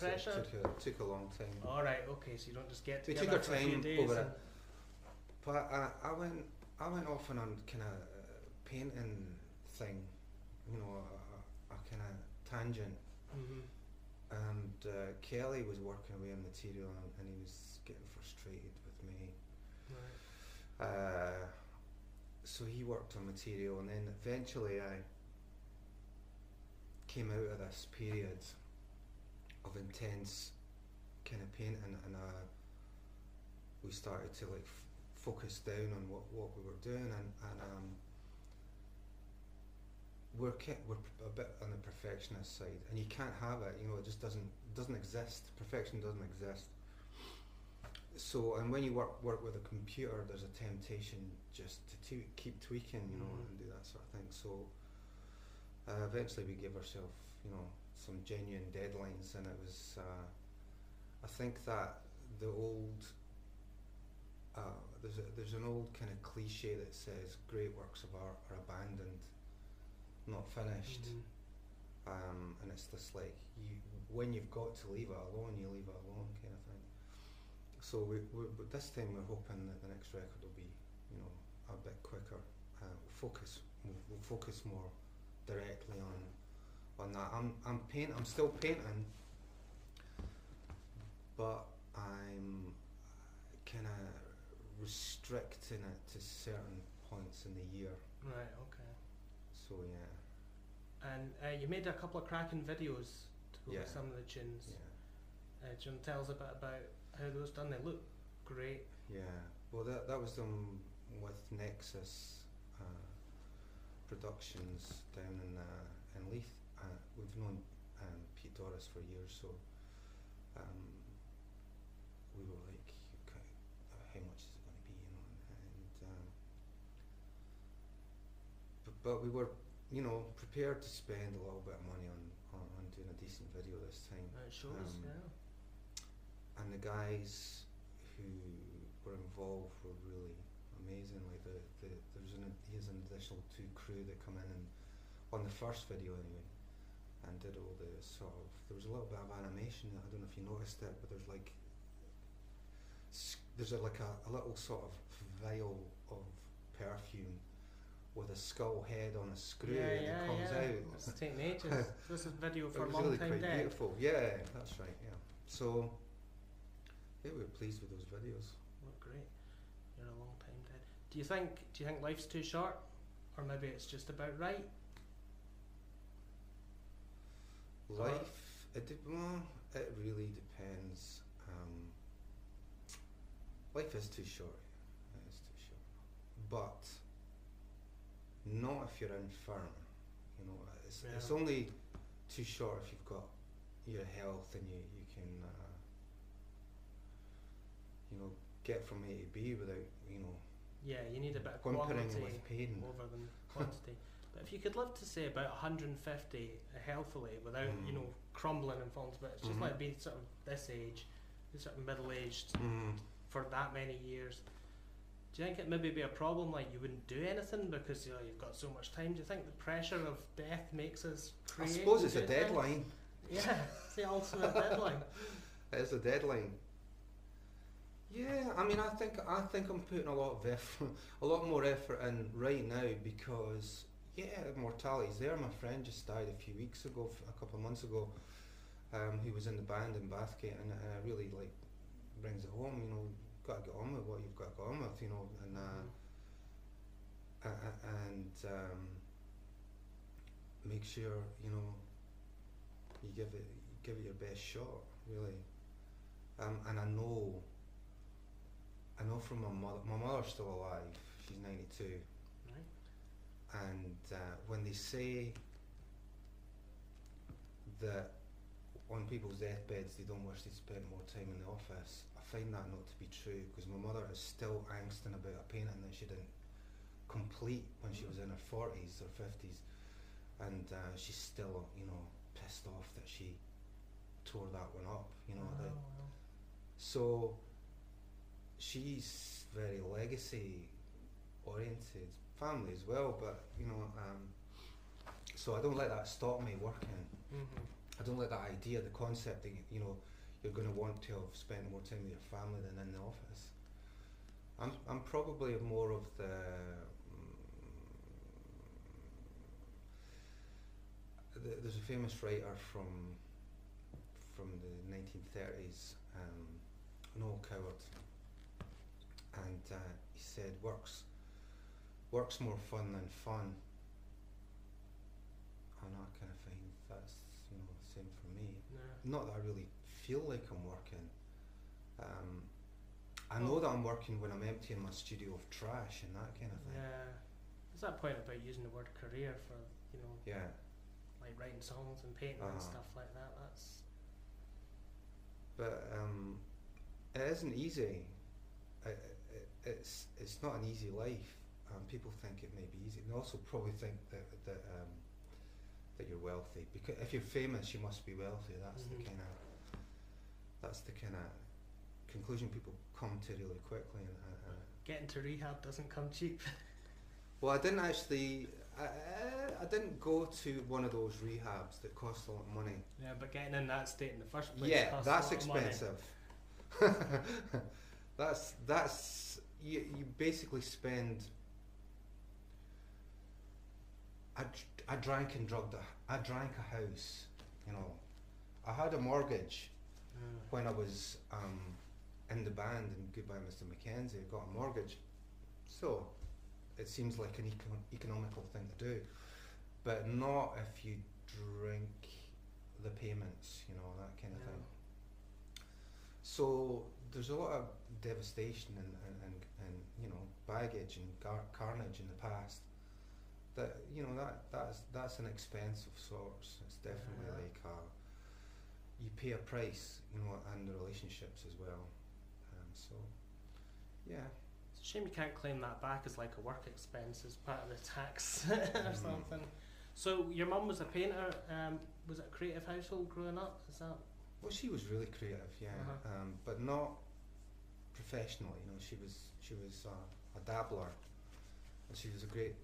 pressure? It took a long time. All right, okay, so you don't just get We together took for our a few time days. over it. But I went off on a kind of painting thing, you know, a kind of tangent. Mm-hmm. And Kelly was working away on material, and he was getting frustrated with me. Right. So he worked on material, and then eventually I came out of this period of intense kind of painting, and we started to like focus down on what we were doing, and we're a bit on the perfectionist side, and you can't have it. You know, it just doesn't exist. Perfection doesn't exist. So, and when you work with a computer, there's a temptation just to keep tweaking, you know, and do that sort of thing. So, eventually we gave ourselves, you know, some genuine deadlines, and it was. I think that the old. There's an old kind of cliche that says great works of art are abandoned, not finished. Mm-hmm. And it's just like when you've got to leave it alone, you leave it alone, kind of thing. So but this time we're hoping that the next record will be, you know, a bit quicker. We'll focus more directly on that. I'm still painting, but I'm kind of restricting it to certain points in the year. Right. Okay. So yeah. And you made a couple of cracking videos to go with some of the tunes. Yeah. Do you want to tell us a bit about how those done? They look great. Yeah. Well, that was done with Nexus Productions down in Leith. We've known Pete Doris for years, so we were like, okay, how much is it going to be, you know? And but we were, you know, prepared to spend a little bit of money on doing a decent video this time. It shows, yeah. And the guys who were involved were really amazing. Like here's an additional 2 crew that come in and on the first video anyway, and did all the sort of. There was a little bit of animation. I don't know if you noticed it, but there's like a little sort of vial of perfume with a skull head on a screw, and it comes out. It's taking ages. This is video for it was Long really Time quite Dead. beautiful. Yeah, that's right. Yeah. So yeah, we were pleased with those videos. Look great. You're a long time dead. Do you think life's too short, or maybe it's just about right? Life, it really depends. Life is too short. It is too short, but not if you're infirm. You know, it's only too short if you've got your health and you can, you know, get from A to B without, you know. Yeah, you need a bit of whimpering quality with pain over than quantity. But if you could live to say about 150 healthily without, you know, crumbling and falling to bits, just like be sort of this age, be sort of middle-aged for that many years, do you think it maybe be a problem, like you wouldn't do anything because, you know, you've got so much time? Do you think the pressure of death makes us create? I suppose it's a deadline. Yeah, it's the ultimate deadline. It is a deadline. Yeah, I mean, I think I'm putting a lot of effort, a lot more effort in right now because, yeah, mortality's there. My friend just died a few weeks ago, a couple of months ago. He was in the band in Bathgate, and it really like brings it home. You know, got to get on with what you've got to get on with. You know, and make sure you know you give it your best shot, really. And I know from my mother's still alive. She's 92. Right. And when they say that on people's deathbeds they don't wish they spent more time in the office, I find that not to be true, because my mother is still angsting about a painting that she didn't complete when she was in her 40s or 50s, and she's still, you know, pissed off that she tore that one up, you know. So she's very legacy oriented, family as well, but you know, so I don't let that stop me working. I don't like that idea, the concept that you're going to want to have spent more time with your family than in the office. I'm probably more of there's a famous writer from the 1930s, Noel Coward, and he said work's more fun than fun, and I kind of find that's the same for me. Yeah. Not that I really feel like I'm working. I know that I'm working when I'm emptying my studio of trash and that kind of thing. Yeah. There's that point about using the word career for Yeah. like writing songs and painting and stuff like that. But it isn't easy. It's not an easy life. People think it may be easy. They also probably think that you're wealthy, because if you're famous, you must be wealthy. That's the kind of conclusion people come to really quickly. And getting to rehab doesn't come cheap. well, I didn't actually. I didn't go to one of those rehabs that cost a lot of money. Yeah, but getting in that state in the first place. Yeah, costs that's a lot expensive. that's you basically spend. I drank and drugged. I drank a house. I had a mortgage when I was in the band in Goodbye Mr. Macennzie. I got a mortgage, so it seems like an economical thing to do, but not if you drink the payments, that kind of thing. So there's a lot of devastation and baggage and carnage in the past. That that's an expense of sorts. It's definitely like you pay a price, and the relationships as well. So yeah. It's a shame you can't claim that back as like a work expense as part of the tax or something. So your mum was a painter. Was it a creative household growing up? Is that? Well, she was really creative, yeah, but not professionally. She was a dabbler, and she was a great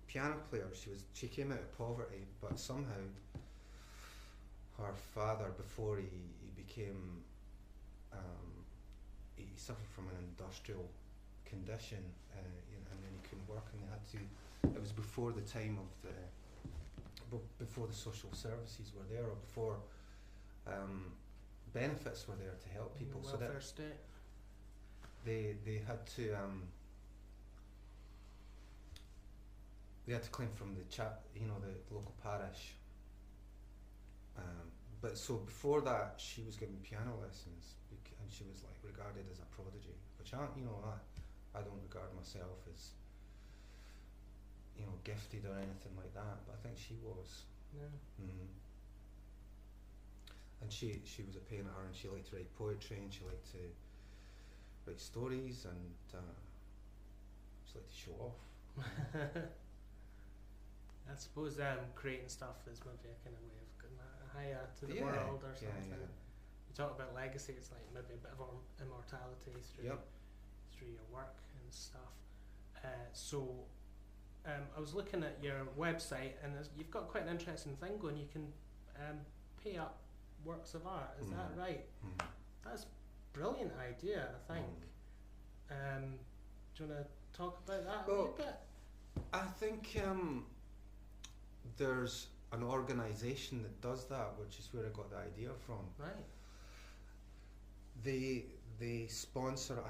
piano player. She came out of poverty, but somehow her father, before he became, he suffered from an industrial condition, and then he couldn't work, and they had to. It was before the time of before the social services were there, or before benefits were there to help people. The so welfare that state. they had to claim from the local parish. But so before that, she was giving piano lessons, and she was like regarded as a prodigy, which I don't regard myself as gifted or anything like that, but I think she was. Yeah. And she was a painter, and she liked to write poetry, and she liked to write stories, and she liked to show off. I suppose creating stuff is maybe a kind of way of getting higher to the world or something. Yeah. You talk about legacy, it's like maybe a bit of immortality through your work and stuff. I was looking at your website, and you've got quite an interesting thing going. You can pay up works of art. Is that right? That's a brilliant idea, I think. Do you want to talk about that a little bit? I think there's an organisation that does that, which is where I got the idea from. Right. They sponsor it. I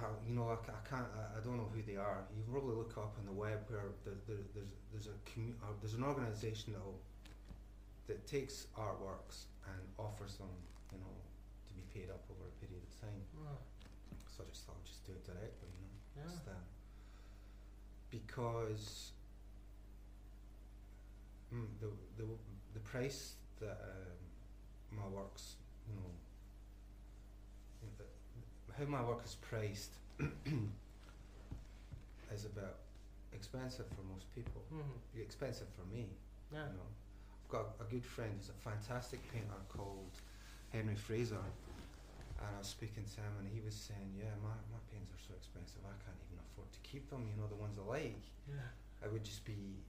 don't know who they are. You can probably look up on the web where there's an organisation that takes artworks and offers them, to be paid up over a period of time. So I just thought I'd just do it directly, because the price that my works, how my work is priced is a bit expensive for most people. Expensive for me. Yeah. I've got a good friend who's a fantastic painter called Henry Fraser, and I was speaking to him, and he was saying, my paintings are so expensive, I can't even afford to keep them, the ones I like. Yeah. I would just be,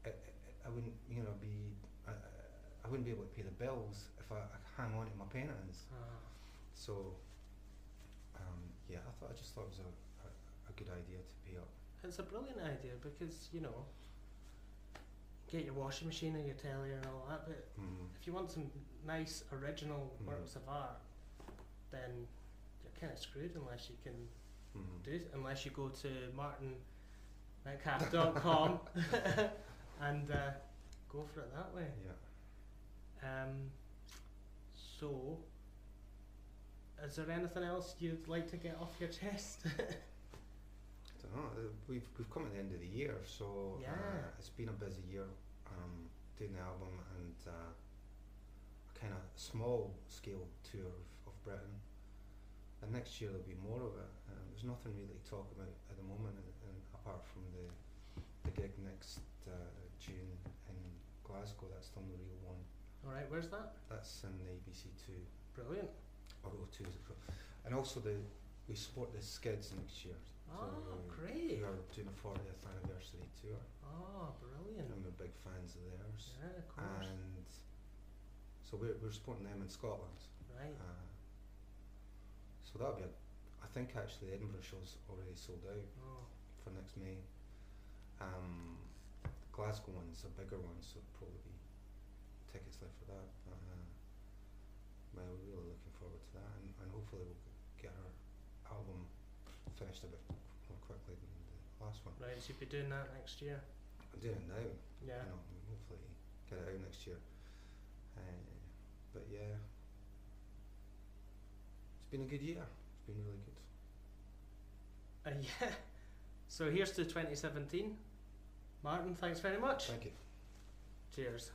I wouldn't, be I wouldn't be able to pay the bills if I hang on to my paintings. So yeah, I just thought it was a good idea to pay up. It's a brilliant idea because, you know, get your washing machine and your telly and all that, but if you want some nice original works of art, then you're kind of screwed unless you can do it, unless you go to Metcalf.com and go for it that way. Yeah. So, is there anything else you'd like to get off your chest? I don't know. We've come at the end of the year, so it's been a busy year doing the album and a kind of small scale tour of Britain. And next year there'll be more of it. There's nothing really to talk about at the moment, apart from the gig next June in Glasgow. That's the only real one. All right, where's that? That's in the ABC2. Brilliant. Or O2 is it called? And also we support the Skids next year. Oh, so great. We are doing a 40th anniversary tour. Oh, brilliant. And we're big fans of theirs. Yeah, of course. And so we're supporting them in Scotland. Right. So that'll be I think actually the Edinburgh show's already sold out for next May. Glasgow one's a bigger one, so there'll probably be tickets left for that. Well, we're really looking forward to that, and hopefully we'll get our album finished a bit more quickly than the last one. Right, so you'll be doing that next year? I'm doing it now. Yeah. You know, hopefully get it out next year. But yeah, it's been a good year. It's been really good. Yeah. So here's to 2017. Martin, thanks very much. Thank you. Cheers.